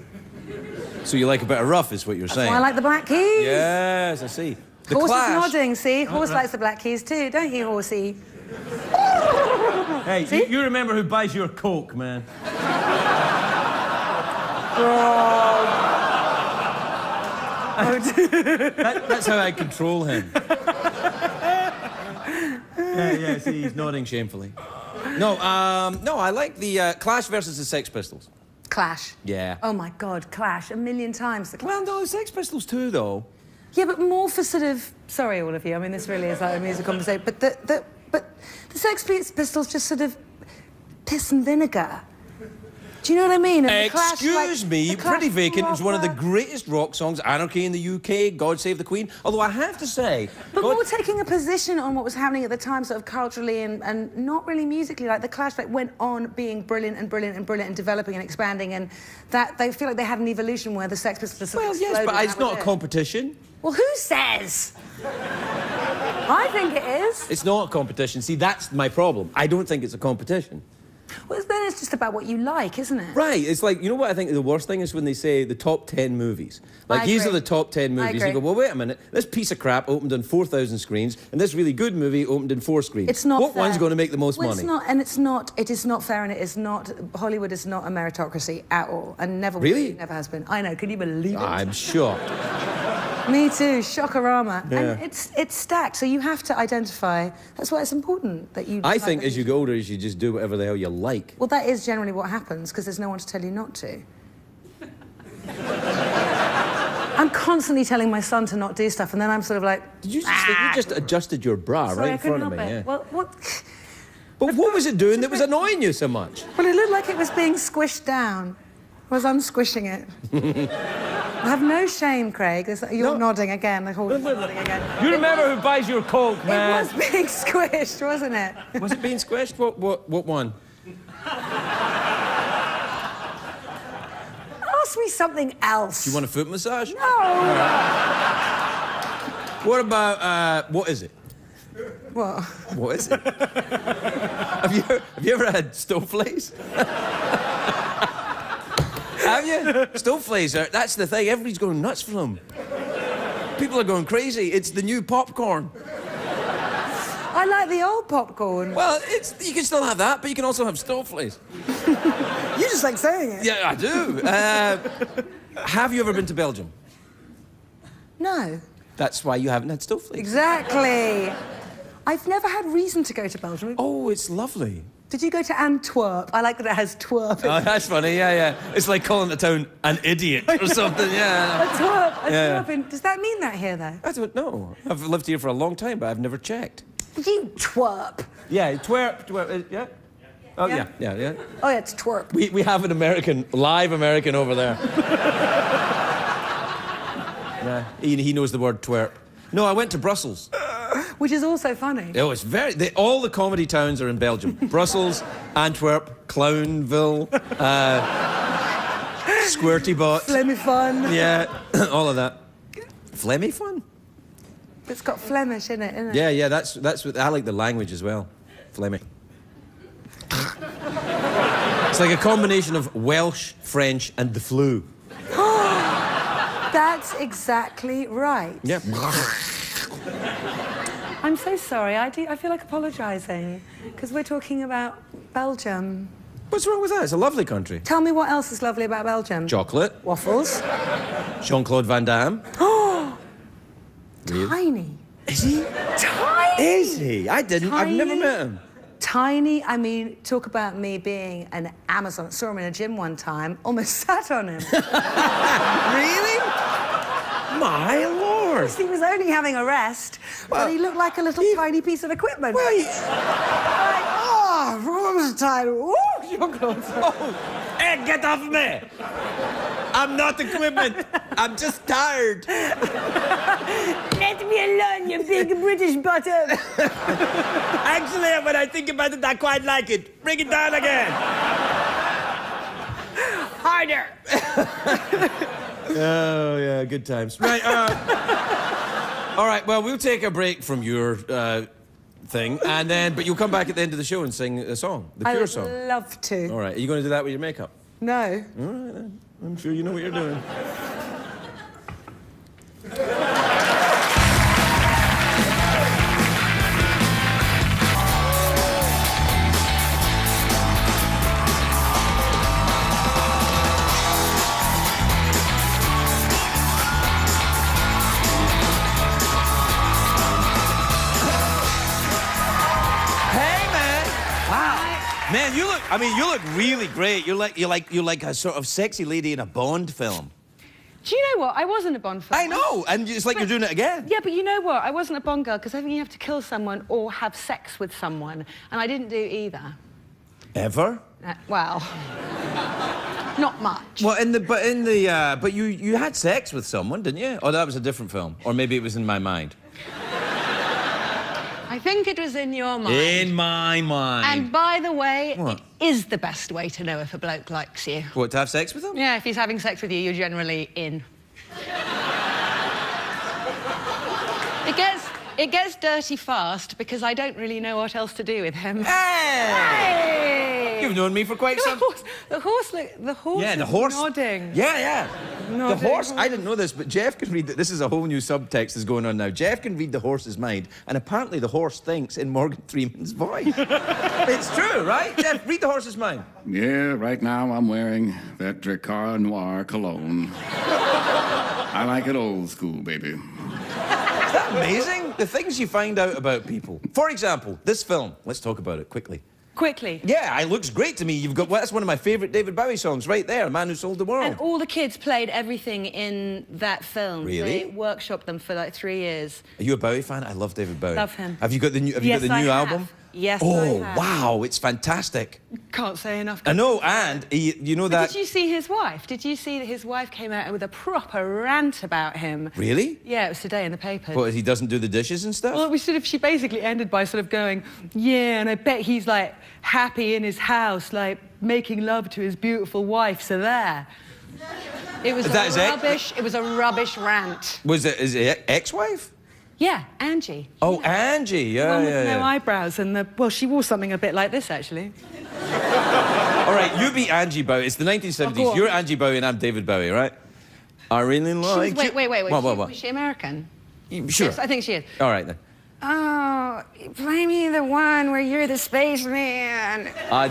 Speaker 2: So you like a bit of rough, is what you're saying?
Speaker 4: I like the Black Keys.
Speaker 2: Yes, I see. The
Speaker 4: Horse
Speaker 2: Clash.
Speaker 4: is nodding, see? Horse likes the Black Keys too, don't you, Horsey?
Speaker 5: Hey, you remember who buys your Coke, man.
Speaker 2: That's how I control him. Yeah, see, he's nodding shamefully. No, I like the Clash versus the Sex Pistols.
Speaker 4: Clash.
Speaker 2: Yeah.
Speaker 4: Oh my God, Clash, a million times. The Clash.
Speaker 2: Well, no, the Sex Pistols too, though.
Speaker 4: Yeah, but more for sort of. Sorry, all of you. I mean, this really is like a music conversation. But the Sex Pistols just sort of piss and vinegar. Do you know what I mean? And the Clash,
Speaker 2: Excuse me,
Speaker 4: the Clash
Speaker 2: Pretty Vacant is one of the
Speaker 4: proper-
Speaker 2: greatest rock songs, Anarchy in the UK, God Save the Queen. Although I have to say...
Speaker 4: But more taking a position on what was happening at the time, sort of culturally and not really musically. Like the Clash went on being brilliant and brilliant and brilliant and developing and expanding, and that they feel like they had an evolution where the Sex Pistols just sort of
Speaker 2: Well, yes,
Speaker 4: exploded
Speaker 2: but
Speaker 4: and
Speaker 2: it's
Speaker 4: that
Speaker 2: not
Speaker 4: was
Speaker 2: a
Speaker 4: it.
Speaker 2: competition.
Speaker 4: Well, who says? I think it is.
Speaker 2: It's not a competition. See, that's my problem. I don't think it's a competition.
Speaker 4: Well, then it's just about what you like, isn't it?
Speaker 2: Right, it's like, you know what I think the worst thing is when they say the top 10 movies. Like,
Speaker 4: I
Speaker 2: these
Speaker 4: agree.
Speaker 2: are the top 10 movies.
Speaker 4: I
Speaker 2: You go,
Speaker 4: agree.
Speaker 2: well, wait a minute, this piece of crap opened on 4,000 screens, and this really good movie opened in 4 screens.
Speaker 4: It's not
Speaker 2: What
Speaker 4: fair.
Speaker 2: one's going to make the most
Speaker 4: Well,
Speaker 2: money?
Speaker 4: It's not, and it's not. It is not fair, and it is not. Hollywood is not a meritocracy at all, and never will
Speaker 2: Really?
Speaker 4: be, never has been. I know. Can you believe it?
Speaker 2: I'm shocked.
Speaker 4: Me too. Shockorama.
Speaker 2: Yeah.
Speaker 4: And it's stacked, so you have to identify. That's why it's important that you.
Speaker 2: I think as you get older, you just do whatever the hell you like.
Speaker 4: Well, that is generally what happens because there's no one to tell you not to. I'm constantly telling my son to not do stuff, and then I'm sort of like.
Speaker 2: Did you just adjusted your bra
Speaker 4: Sorry,
Speaker 2: right
Speaker 4: I
Speaker 2: in
Speaker 4: couldn't
Speaker 2: front of
Speaker 4: help
Speaker 2: me?
Speaker 4: it.
Speaker 2: Yeah.
Speaker 4: Well, what?
Speaker 2: But what was it doing that was annoying you so much?
Speaker 4: Well, it looked like it was being squished down. I was unsquishing it. I have no shame, Craig. You're
Speaker 2: No.
Speaker 4: nodding again. The whole nodding again.
Speaker 5: You remember who buys your Coke,
Speaker 4: It
Speaker 5: man.
Speaker 4: was being squished, wasn't it?
Speaker 2: Was it being squished? What one?
Speaker 4: Ask me something else.
Speaker 2: Do you want a foot massage?
Speaker 4: No.
Speaker 2: What about, what is it?
Speaker 4: What?
Speaker 2: What is it? have you ever had stoveflies? Have you? Stoveflies, that's the thing. Everybody's going nuts for them. People are going crazy. It's the new popcorn.
Speaker 4: I like the old popcorn.
Speaker 2: Well, you can still have that, but you can also have stoveflies.
Speaker 4: You just like saying it.
Speaker 2: Yeah, I do. Have you ever been to Belgium?
Speaker 4: No.
Speaker 2: That's why you haven't had stoveflies.
Speaker 4: Exactly. I've never had reason to go to Belgium.
Speaker 2: Oh, it's lovely.
Speaker 4: Did you go to Antwerp? I like that it has twerp.
Speaker 2: Oh, that's funny. Yeah. It's like calling the town an idiot or something. Yeah.
Speaker 4: Antwerp.
Speaker 2: Yeah.
Speaker 4: Antwerp. Does that mean that here, though?
Speaker 2: I don't know. I've lived here for a long time, but I've never checked.
Speaker 4: You twerp.
Speaker 2: Yeah, twerp, yeah. Oh, yeah.
Speaker 4: Oh, yeah, it's twerp.
Speaker 2: We have an live American over there. Yeah, he knows the word twerp. No, I went to Brussels.
Speaker 4: Which is also funny.
Speaker 2: Oh, it's all the comedy towns are in Belgium. Brussels, Antwerp, Clownville, Squirty Bot.
Speaker 4: Flemmy fun.
Speaker 2: Yeah, all of that. Flemmy fun?
Speaker 4: It's got Flemish in it, isn't it?
Speaker 2: Yeah, that's what I like the language as well. Flemmy. It's like a combination of Welsh, French, and the flu.
Speaker 4: That's exactly right.
Speaker 2: Yeah.
Speaker 4: I'm so sorry. I feel like apologising because we're talking about Belgium.
Speaker 2: What's wrong with that? It's a lovely country.
Speaker 4: Tell me what else is lovely about Belgium.
Speaker 2: Chocolate.
Speaker 4: Waffles.
Speaker 2: Jean-Claude Van Damme.
Speaker 4: Oh,
Speaker 2: Really?
Speaker 4: tiny.
Speaker 2: Is he?
Speaker 4: Tiny.
Speaker 2: Is he? I didn't. I've never
Speaker 4: Tiny.
Speaker 2: met him.
Speaker 4: Tiny. I mean, talk about me being an Amazon. Saw him in a gym one time. Almost sat on him.
Speaker 2: Really? My lord.
Speaker 4: He was only having a rest, but he looked like a little tiny piece of equipment.
Speaker 2: Well,
Speaker 4: Like, oh, Rob's tired. Ooh, Jean-Claude.
Speaker 2: Oh, hey, get off me! I'm not equipment. I'm just tired.
Speaker 4: Let me alone, you big British bottom.
Speaker 2: Actually, when I think about it, I quite like it. Bring it down again.
Speaker 4: Harder.
Speaker 2: Oh, yeah, good times. Right, all right, well, we'll take a break from your thing, and then, but you'll come back at the end of the show and sing a song, the
Speaker 4: I
Speaker 2: Pure
Speaker 4: would
Speaker 2: song.
Speaker 4: love to.
Speaker 2: All right, are you going to do that with your makeup?
Speaker 4: No.
Speaker 2: All right, then. I'm sure you know what you're doing. Man, you look really great. You're like a sort of sexy lady in a Bond film.
Speaker 4: Do you know what? I wasn't a Bond film.
Speaker 2: I know, and it's like you're doing it again.
Speaker 4: Yeah, but you know what? I wasn't a Bond girl because I think you have to kill someone or have sex with someone, and I didn't do either.
Speaker 2: Ever?
Speaker 4: Well, not much.
Speaker 2: Well, but you had sex with someone, didn't you? Oh, that was a different film, or maybe it was in my mind.
Speaker 1: I think it was in your mind.
Speaker 2: In my mind.
Speaker 1: And by the way,
Speaker 2: What?
Speaker 1: it is the best way to know if a bloke likes you.
Speaker 2: What, to have sex with him?
Speaker 1: Yeah, if he's having sex with you, you're generally in. It gets dirty fast because I don't really know what else to do with him.
Speaker 2: Hey! You've known me for quite some...
Speaker 1: The horse
Speaker 2: Yeah, the
Speaker 1: is
Speaker 2: horse.
Speaker 1: nodding.
Speaker 2: Yeah. The
Speaker 1: Nodding.
Speaker 2: horse, I didn't know this, but Jeff can read that. This is a whole new subtext that's going on now. Jeff can read the horse's mind, and apparently the horse thinks in Morgan Freeman's voice. It's true, right? Jeff, read the horse's mind.
Speaker 3: Yeah, right now I'm wearing that Dracar Noir cologne. I like it old school, baby.
Speaker 2: Isn't that amazing? The things you find out about people. For example, this film. Let's talk about it quickly.
Speaker 1: Quickly.
Speaker 2: Yeah, it looks great to me. You've got, well, that's one of my favourite David Bowie songs right there, Man Who Sold the World.
Speaker 1: And all the kids played everything in that film.
Speaker 2: Really?
Speaker 1: They workshopped them for like 3 years.
Speaker 2: Are you a Bowie fan? I love David Bowie.
Speaker 1: Love him.
Speaker 2: Have you got the new,
Speaker 1: Yes, I have.
Speaker 2: album?
Speaker 1: Yes,
Speaker 2: oh,
Speaker 1: I have.
Speaker 2: wow, it's fantastic.
Speaker 1: Can't say enough.
Speaker 2: I know, and you know
Speaker 1: But
Speaker 2: that...
Speaker 1: did you see his wife? Did you see that his wife came out with a proper rant about him?
Speaker 2: Really?
Speaker 1: Yeah, it was today in the papers.
Speaker 2: What, he doesn't do the dishes and stuff?
Speaker 1: Well, she basically ended by sort of going, yeah, and I bet he's like happy in his house, like making love to his beautiful wife, so there. It was it was a rubbish rant.
Speaker 2: Was it his ex-wife?
Speaker 1: Yeah, Angie.
Speaker 2: Oh, Angie, yeah,
Speaker 1: The one with
Speaker 2: yeah.
Speaker 1: no eyebrows and well, she wore something a bit like this, actually.
Speaker 2: All right, you be Angie Bowie. It's the 1970s.
Speaker 1: go on.
Speaker 2: You're Angie Bowie and I'm David Bowie, right? I really like you.
Speaker 1: Wait.
Speaker 2: What?
Speaker 1: Was she American?
Speaker 2: Sure.
Speaker 1: Yes, I think she is.
Speaker 2: All right, then.
Speaker 1: Oh, play me the one where you're the spaceman.
Speaker 2: I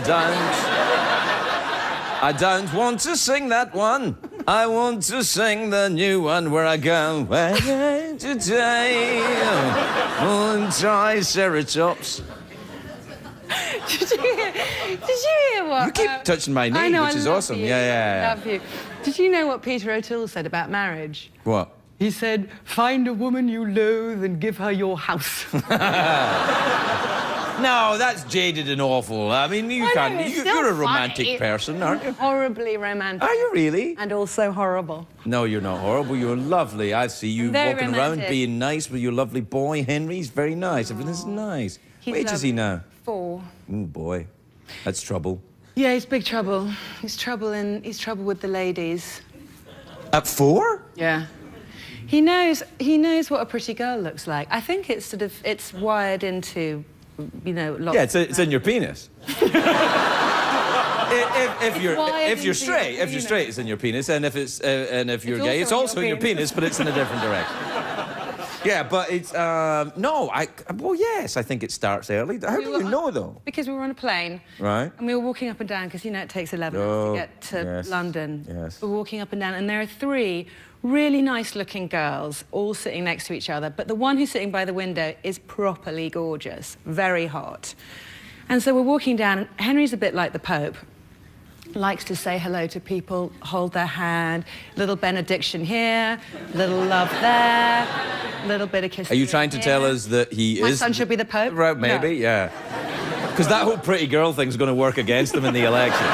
Speaker 2: don't want to sing that one. I want to sing the new one where I go away today. Oh, Triceratops.
Speaker 1: Did you hear what?
Speaker 2: You keep touching my knee,
Speaker 1: I know,
Speaker 2: which
Speaker 1: I
Speaker 2: is
Speaker 1: love
Speaker 2: awesome.
Speaker 1: you.
Speaker 2: Yeah.
Speaker 1: Love you. Did you know what Peter O'Toole said about marriage?
Speaker 2: What?
Speaker 1: He said, find a woman you loathe and give her your house.
Speaker 2: No, that's jaded and awful. I mean,
Speaker 1: I know, it's still
Speaker 2: you're a
Speaker 1: funny.
Speaker 2: romantic person, aren't you?
Speaker 1: Horribly romantic.
Speaker 2: Are you really?
Speaker 1: And also horrible.
Speaker 2: No, you're not horrible. You're lovely. I see you
Speaker 1: Very
Speaker 2: walking around
Speaker 1: romantic.
Speaker 2: being nice with your lovely boy, Henry. He's very nice. Everything's nice. What age is he now?
Speaker 1: 4.
Speaker 2: Oh, boy. That's trouble.
Speaker 1: Yeah, he's big trouble. He's trouble with the ladies.
Speaker 2: At 4?
Speaker 1: Yeah. He knows what a pretty girl looks like. I think it's it's wired into, lots.
Speaker 2: Yeah, it's in your penis. if you're straight, it's in your penis, and if you're gay, it's also in your penis, but it's in a different direction. Yeah, but it's no. Well, yes, I think it starts early. How do you know though?
Speaker 1: Because we were on a plane.
Speaker 2: Right.
Speaker 1: And we were walking up and down because you know it takes 11 hours to get to
Speaker 2: yes,
Speaker 1: London.
Speaker 2: yes.
Speaker 1: We're walking up and down, and there are 3 really nice-looking girls all sitting next to each other. But the one who's sitting by the window is properly gorgeous, very hot. And so we're walking down, and Henry's a bit like the Pope. Likes to say hello to people, hold their hand, little benediction here, little love there, little bit of kissing.
Speaker 2: Are you trying to tell us that he
Speaker 1: My
Speaker 2: is?
Speaker 1: son should be the Pope?
Speaker 2: Right, maybe,
Speaker 1: No.
Speaker 2: yeah. Because that whole pretty girl thing's going to work against him in the election.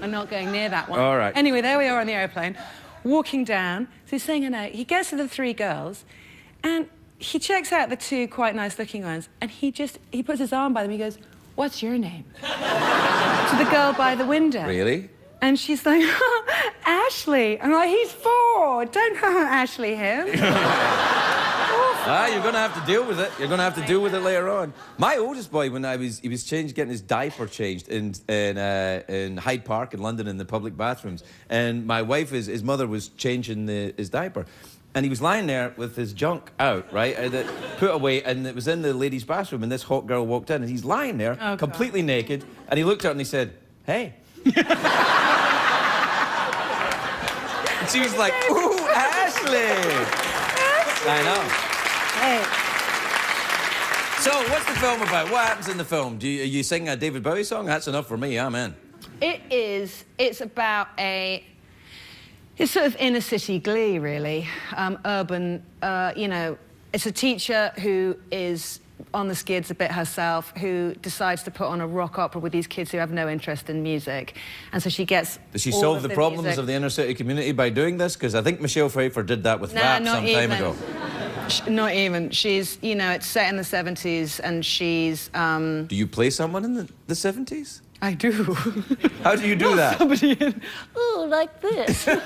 Speaker 1: I'm not going near that one.
Speaker 2: All right.
Speaker 1: Anyway, there we are on the airplane, walking down. So he's saying hello. He gets to the 3 girls, and he checks out the 2 quite nice-looking ones, and he puts his arm by them. He goes, "What's your name?" To the girl by the window.
Speaker 2: Really?
Speaker 1: And she's like, "Ashley." I'm like, "He's 4. Don't Ashley him."
Speaker 2: Ah, you're going to have to deal with it. You're going to have to deal with it later on. My oldest boy, when he was getting his diaper changed in Hyde Park in London in the public bathrooms, and my wife, his mother, was changing his diaper. And he was lying there with his junk out, right? Put away, and it was in the ladies' bathroom, and this hot girl walked in, and he's lying there, completely naked, and he looked at her and he said, "Hey." And she was like, "Ooh, Ashley." I know.
Speaker 1: Hey.
Speaker 2: So, what's the film about? What happens in the film? You sing a David Bowie song? That's enough for me, I'm in.
Speaker 1: It's about it's sort of inner city glee, really. Urban, you know, it's a teacher who is on the skids a bit herself, who decides to put on a rock opera with these kids who have no interest in music. And so she gets
Speaker 2: Does she
Speaker 1: all
Speaker 2: solve
Speaker 1: of
Speaker 2: the problems
Speaker 1: music.
Speaker 2: of the inner city community by doing this? Because I think Michelle Pfeiffer did that with rap some time ago.
Speaker 1: Not even. She's, you know, it's set in the 70s, and she's...
Speaker 2: Do you play someone in the 70s?
Speaker 1: I do.
Speaker 2: How do you do that?
Speaker 1: Somebody in... Oh, like this. No,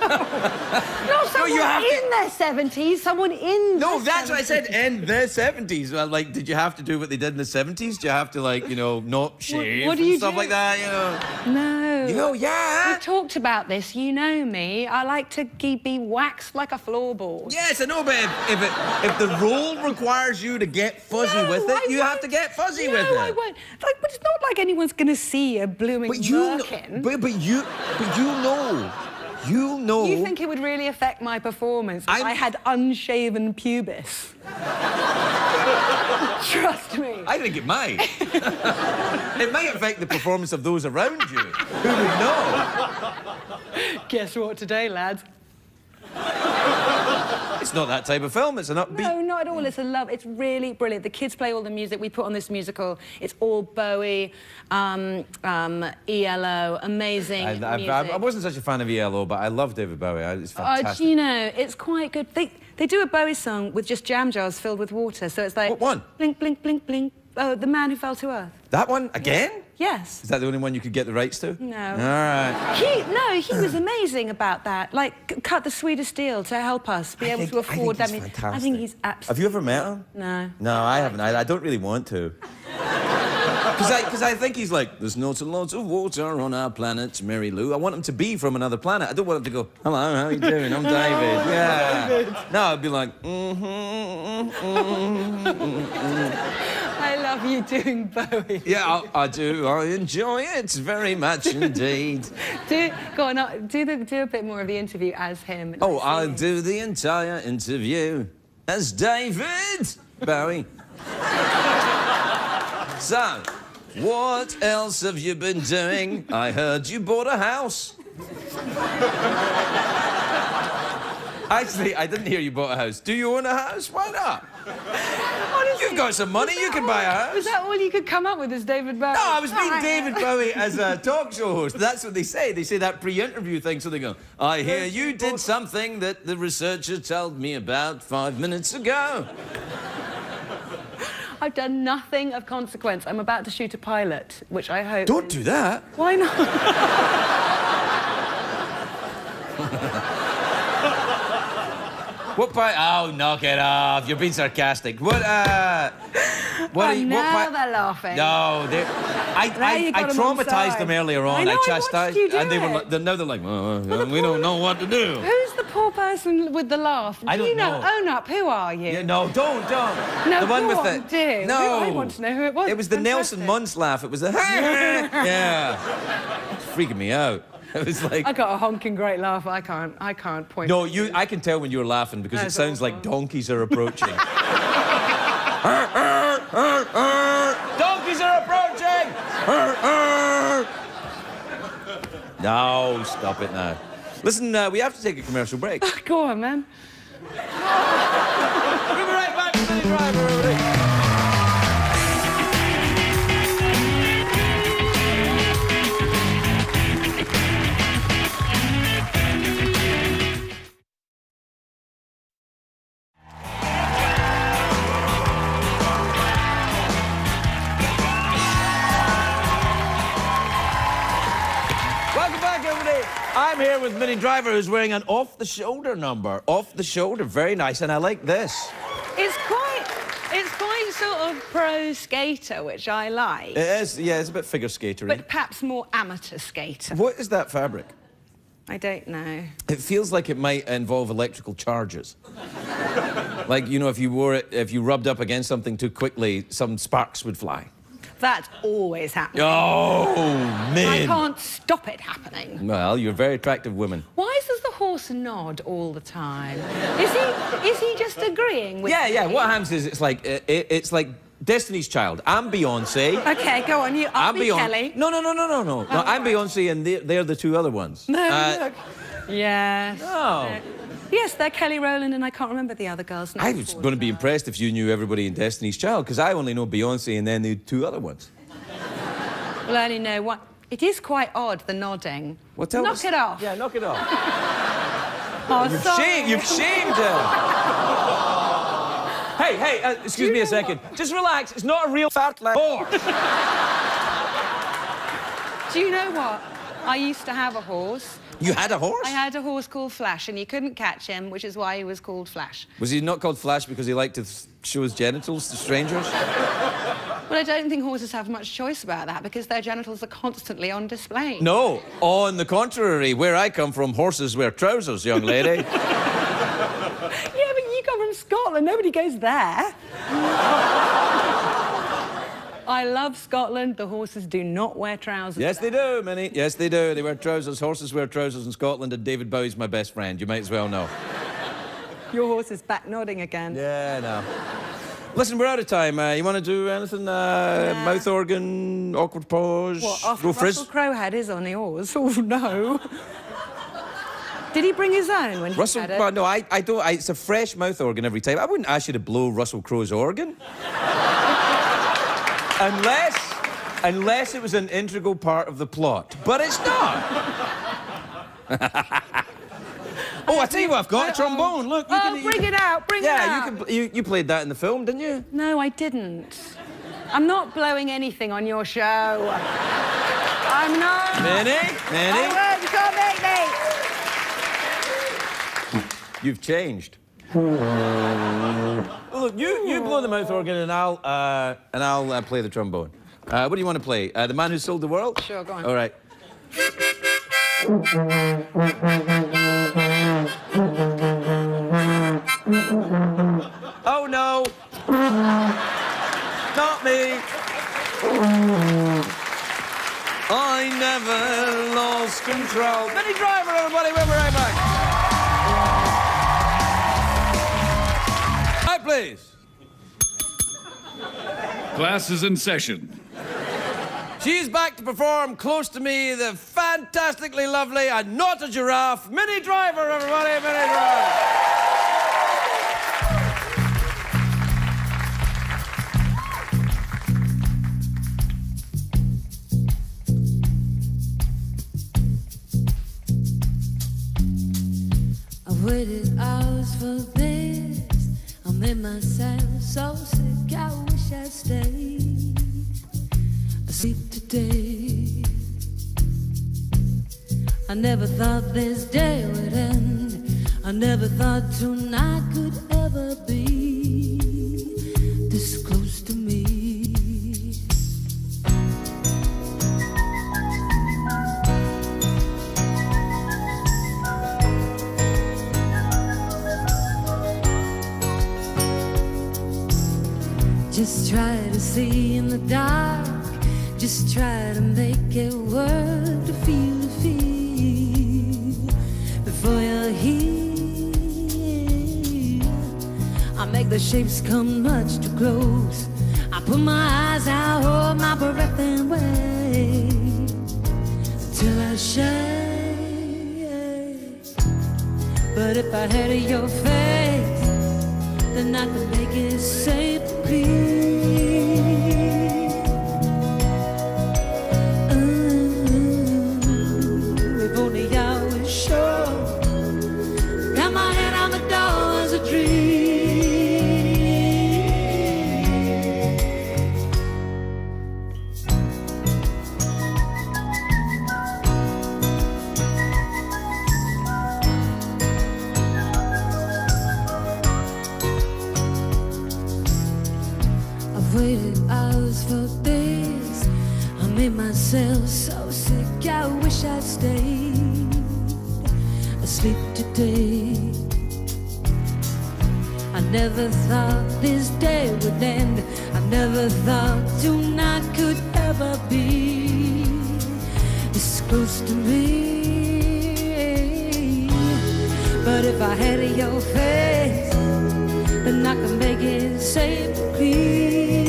Speaker 1: someone
Speaker 2: you have
Speaker 1: in their 70s, someone in
Speaker 2: No,
Speaker 1: the
Speaker 2: that's
Speaker 1: 70s.
Speaker 2: what I said, in the 70s. Well, like, did you have to do what they did in the 70s? Do you have to, like, you know, not shave
Speaker 1: what do
Speaker 2: and
Speaker 1: you
Speaker 2: stuff
Speaker 1: do?
Speaker 2: like that, you know?
Speaker 1: No.
Speaker 2: You know, yeah.
Speaker 1: We've talked about this, you know me. I like to be waxed like a floorboard.
Speaker 2: Yes, I know, but if the role requires you to get fuzzy with it, you have to get fuzzy with it.
Speaker 1: No, I won't. Like, but it's not like anyone's going to see a blooming
Speaker 2: But you
Speaker 1: merkin.
Speaker 2: know, but you know. You know.
Speaker 1: You think it would really affect my performance if I had unshaven pubis? Trust me.
Speaker 2: I think it might. It might affect the performance of those around you. Who would know?
Speaker 1: Guess what today, lads?
Speaker 2: It's not that type of film. It's an upbeat.
Speaker 1: No, not at all. It's it's really brilliant. The kids play all the music. We put on this musical. It's all Bowie, ELO, amazing music.
Speaker 2: I wasn't such a fan of ELO, but I love David Bowie. It's fantastic.
Speaker 1: You know, it's quite good. They do a Bowie song with just jam jars filled with water. So it's like...
Speaker 2: What one?
Speaker 1: Blink, blink, blink, blink. Oh, The Man Who Fell to Earth.
Speaker 2: That one again?
Speaker 1: Yes.
Speaker 2: Is that the only one you could get the rights to?
Speaker 1: No.
Speaker 2: All right.
Speaker 1: He was amazing about that. Like, cut the sweetest deal to help us be able to afford that.
Speaker 2: I think he's fantastic.
Speaker 1: I think he's absolutely...
Speaker 2: Have you ever met him?
Speaker 1: No.
Speaker 2: No, I haven't. I don't really want to. Because I think he's like, there's lots and lots of water on our planet, Mary Lou. I want him to be from another planet. I don't want him to go, hello, how are you doing? I'm David. Yeah. David. No, I'd be like,
Speaker 1: I love you doing Bowie.
Speaker 2: Yeah, I do. I enjoy it very much indeed.
Speaker 1: Go on, do a bit more of the interview as him.
Speaker 2: Oh, I'll do the entire interview as David Bowie. So, what else have you been doing? I heard you bought a house. Actually, I didn't hear you bought a house. Do you own a house? Why not?
Speaker 1: Honestly,
Speaker 2: You've got some money, you can buy a house.
Speaker 1: Was that all you could come up with as David Bowie?
Speaker 2: No, I was being David Bowie as a talk show host. That's what they say. They say that pre-interview thing, so they go, I hear you did something that the researcher told me about 5 minutes ago.
Speaker 1: I've done nothing of consequence. I'm about to shoot a pilot, which I hope...
Speaker 2: Don't do that.
Speaker 1: Why not?
Speaker 2: What pie? Oh, knock it off. You're being sarcastic. What,
Speaker 4: now they're laughing.
Speaker 2: No, I traumatized them earlier on.
Speaker 4: I know, I
Speaker 2: chastised,
Speaker 4: watched you do
Speaker 2: and they were
Speaker 4: it.
Speaker 2: now they're like, we don't know what to do.
Speaker 4: Who's the poor person with the laugh?
Speaker 2: I don't know.
Speaker 4: Own up. Who are you?
Speaker 2: Yeah, no, don't.
Speaker 4: No,
Speaker 2: the one
Speaker 4: go
Speaker 2: with
Speaker 4: on,
Speaker 2: the
Speaker 4: do.
Speaker 2: no.
Speaker 4: I want to know who it was.
Speaker 2: It was the
Speaker 4: Fantastic.
Speaker 2: Nelson Muntz laugh. It was the yeah. It's freaking me out. It was like
Speaker 4: I got a honking great laugh. I can't point.
Speaker 2: no, I can tell when you're laughing because it sounds like donkeys are approaching. Donkeys are approaching! No, stop it now. Listen, we have to take a commercial break.
Speaker 4: Go on, man.
Speaker 2: We'll be right back with Minnie Driver, everybody. I'm here with Minnie Driver, who's wearing an off-the-shoulder number. Off the shoulder, very nice, and I like this.
Speaker 4: It's quite sort of pro skater, which I like.
Speaker 2: It is, yeah, it's a bit figure skatery.
Speaker 4: But perhaps more amateur skater.
Speaker 2: What is that fabric?
Speaker 4: I don't know.
Speaker 2: It feels like it might involve electrical charges. Like, you know, if you wore it, if you rubbed up against something too quickly, some sparks would fly.
Speaker 4: That's always happening.
Speaker 2: Oh, man.
Speaker 4: I can't stop it happening.
Speaker 2: Well, you're a very attractive woman.
Speaker 4: Why does the horse nod all the time? Is he just agreeing with me?
Speaker 2: Yeah. What happens is it's like Destiny's Child. I'm Beyonce.
Speaker 4: Okay, go on. I'll be Kelly.
Speaker 2: No. I'm Beyonce, and they're the two other ones.
Speaker 4: No, look. Yes.
Speaker 2: Oh.
Speaker 4: Yes, they're Kelly Rowland, and I can't remember the other girls' names.
Speaker 2: I was going to be impressed if you knew everybody in Destiny's Child, because I only know Beyonce and then the two other ones.
Speaker 4: Well, I only know one. It is quite odd, the nodding.
Speaker 2: Well, tell
Speaker 4: knock
Speaker 2: us.
Speaker 4: it off.
Speaker 2: Yeah, knock it off.
Speaker 4: Oh,
Speaker 2: You've shamed her. Hey, excuse me a second. Just relax. It's not a real fat horse.
Speaker 4: Do you know what? I used to have a horse.
Speaker 2: You had a horse?
Speaker 4: I had a horse called Flash, and you couldn't catch him, which is why he was called Flash.
Speaker 2: Was he not called Flash because he liked to show his genitals to strangers?
Speaker 4: Well, I don't think horses have much choice about that, because their genitals are constantly on display.
Speaker 2: No, on the contrary. Where I come from, horses wear trousers, young lady.
Speaker 4: Yeah, but you come from Scotland. Nobody goes there. I love Scotland. The horses do not wear trousers.
Speaker 2: Yes, they do, Minnie. Yes, they do. They wear trousers. Horses wear trousers in Scotland, and David Bowie's my best friend. You might as well know.
Speaker 4: Your horse is back nodding again.
Speaker 2: Yeah, no. Listen, we're out of time. You want to do anything? Mouth organ, awkward pause?
Speaker 4: What, after
Speaker 2: go frizz?
Speaker 4: Russell Crowe had his on yours? Oh, no. Did he bring his own when he
Speaker 2: Russell,
Speaker 4: had it?
Speaker 2: well, no, I don't. It's a fresh mouth organ every time. I wouldn't ask you to blow Russell Crowe's organ. Unless it was an integral part of the plot. But it's not. Oh, I tell you what, I've got a trombone. Look,
Speaker 4: bring it out, bring it out.
Speaker 2: Yeah, you played that in the film, didn't you?
Speaker 4: No, I didn't. I'm not blowing anything on your show. I'm not.
Speaker 2: Minnie?
Speaker 4: I won't, you can't make me.
Speaker 2: You've changed. Well, look, you blow the mouth organ and I'll play the trombone. What do you want to play? The Man Who Sold the World?
Speaker 4: Sure, go on.
Speaker 2: All right. Oh, no. Not me. I never lost control. Minnie Driver, everybody. We'll be right back. Right, please.
Speaker 3: Class is in session.
Speaker 2: She's back to perform close to me, the fantastically lovely and not a giraffe, Minnie Driver, everybody. Minnie Driver.
Speaker 6: I've waited hours for this. I made myself so sick, I wish I'd stayed asleep today. I never thought this day would end. I I never thought tonight could ever be this close to me. Just try to see in the dark. Just try to make it work to feel before you're here. I make the shapes come much too close. I put my eyes out, hold my breath and wait till I shake. But if I had your face, then I could make it safe to breathe. If only I was sure. Got my head on the door as a dream. I've waited hours for this. I made myself so sick, I wish I'd stayed asleep today. I never thought this day would end. I never thought tonight could ever be this close to me. But if I had your face, then I could make it safe to breathe.